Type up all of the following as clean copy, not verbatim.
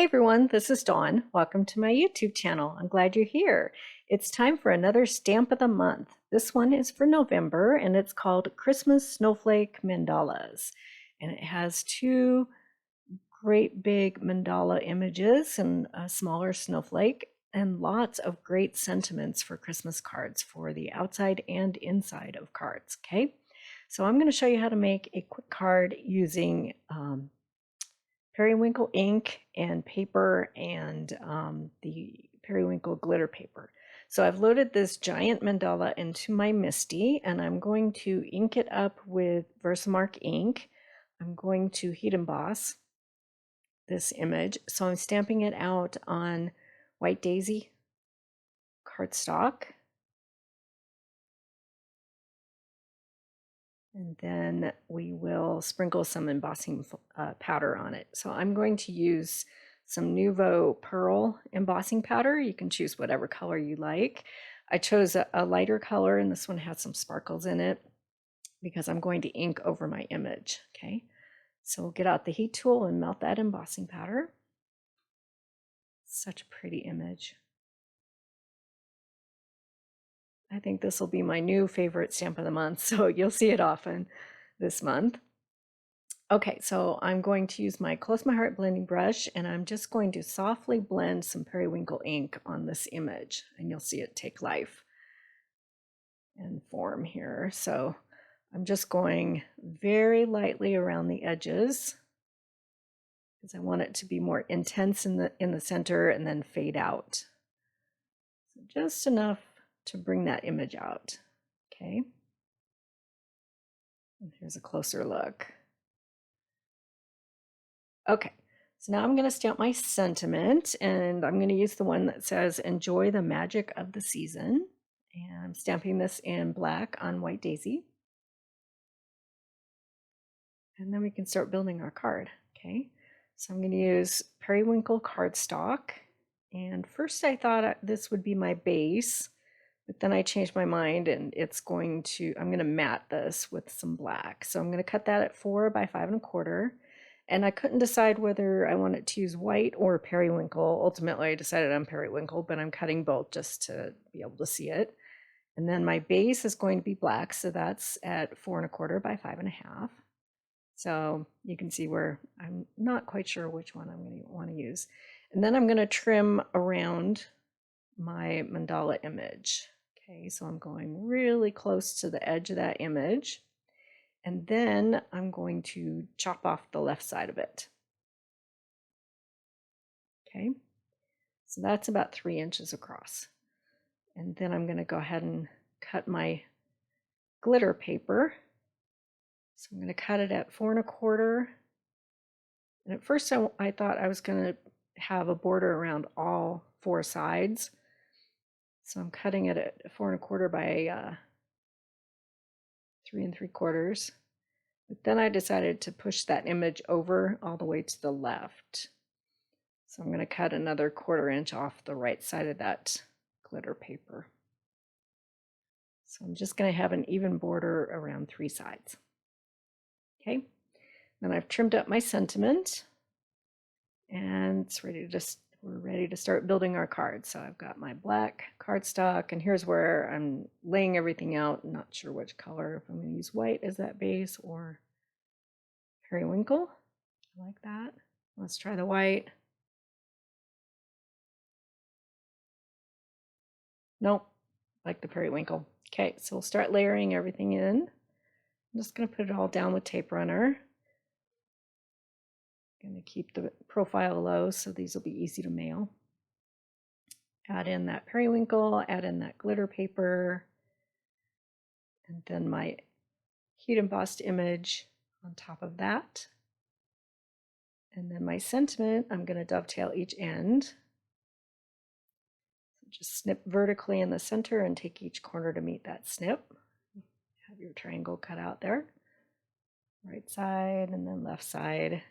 Hey everyone, this is Dawn. Welcome to my YouTube channel. I'm glad you're here. It's time for another stamp of the month. This one is for November and it's called Christmas Snowflake Mandalas. And it has two great big mandala images and a smaller snowflake and lots of great sentiments for Christmas cards for the outside and inside of cards. Okay, so I'm going to show you how to make a quick card using periwinkle ink and paper and the periwinkle glitter paper. So I've loaded this giant mandala into my MISTI and I'm going to ink it up with Versamark ink. I'm going to heat emboss this image. So I'm stamping it out on White Daisy cardstock. And then we will sprinkle some embossing powder on it. So I'm going to use some Nuvo Pearl embossing powder. You can choose whatever color you like. I chose a lighter color, and this one has some sparkles in it because I'm going to ink over my image. Okay, so we'll get out the heat tool and melt that embossing powder. Such a pretty image. I think this will be my new favorite stamp of the month, so you'll see it often this month. Okay, so I'm going to use my Close My Heart blending brush, and I'm just going to softly blend some periwinkle ink on this image, and you'll see it take life and form here. So I'm just going very lightly around the edges because I want it to be more intense in the center and then fade out. So just enough to bring that image out. Okay, and here's a closer look. Okay, so now I'm going to stamp my sentiment, and I'm going to use the one that says enjoy the magic of the season, and I'm stamping this in black on White Daisy, and then we can start building our card. Okay, so I'm going to use periwinkle cardstock, and first I thought this would be my base, but then I changed my mind and I'm going to matte this with some black. So I'm going to cut that at 4 by 5 1/4. And I couldn't decide whether I wanted to use white or periwinkle. Ultimately, I decided on periwinkle, but I'm cutting both just to be able to see it. And then my base is going to be black. So that's at 4 1/4 by 5 1/2. So you can see where I'm not quite sure which one I'm going to want to use. And then I'm going to trim around my mandala image. Okay, so I'm going really close to the edge of that image. And then I'm going to chop off the left side of it. Okay, so that's about 3 inches across. And then I'm going to go ahead and cut my glitter paper. So I'm going to cut it at 4 1/4. And at first I thought I was going to have a border around all 4 sides. So I'm cutting it at 4 1/4 by 3 3/4. But then I decided to push that image over all the way to the left. So I'm going to cut another 1/4 inch off the right side of that glitter paper. So I'm just going to have an even border around 3 sides. Okay, then I've trimmed up my sentiment, and it's we're ready to start building our card. So I've got my black cardstock, and here's where I'm laying everything out. Not sure which color, if I'm going to use white as that base or periwinkle. I like that. Let's try the white. Nope, like the periwinkle. Okay, so we'll start layering everything in. I'm just going to put it all down with tape runner. Going to keep the profile low so these will be easy to mail. Add in that periwinkle, add in that glitter paper, and then my heat embossed image on top of that. And then my sentiment, I'm going to dovetail each end. So just snip vertically in the center and take each corner to meet that snip. Have your triangle cut out there. Right side and then left side.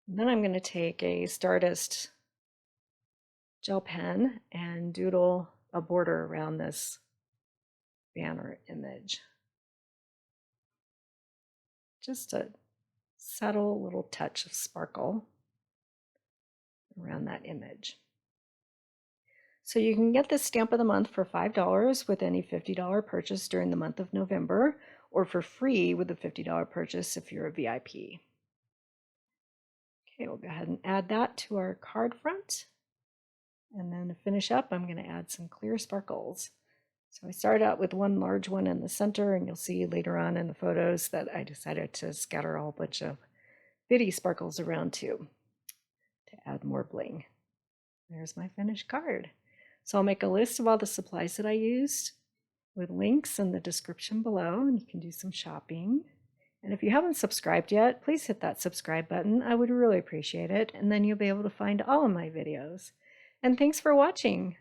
And then I'm going to take a Stardust gel pen and doodle a border around this banner image. Just a subtle little touch of sparkle around that image. So you can get this stamp of the month for $5 with any $50 purchase during the month of November, or for free with a $50 purchase if you're a VIP. Okay, we'll go ahead and add that to our card front. And then to finish up, I'm going to add some clear sparkles. So I started out with one large one in the center, and you'll see later on in the photos that I decided to scatter a whole bunch of bitty sparkles around too to add more bling. There's my finished card. So I'll make a list of all the supplies that I used with links in the description below, and you can do some shopping. And if you haven't subscribed yet, please hit that subscribe button. I would really appreciate it. And then you'll be able to find all of my videos. And thanks for watching.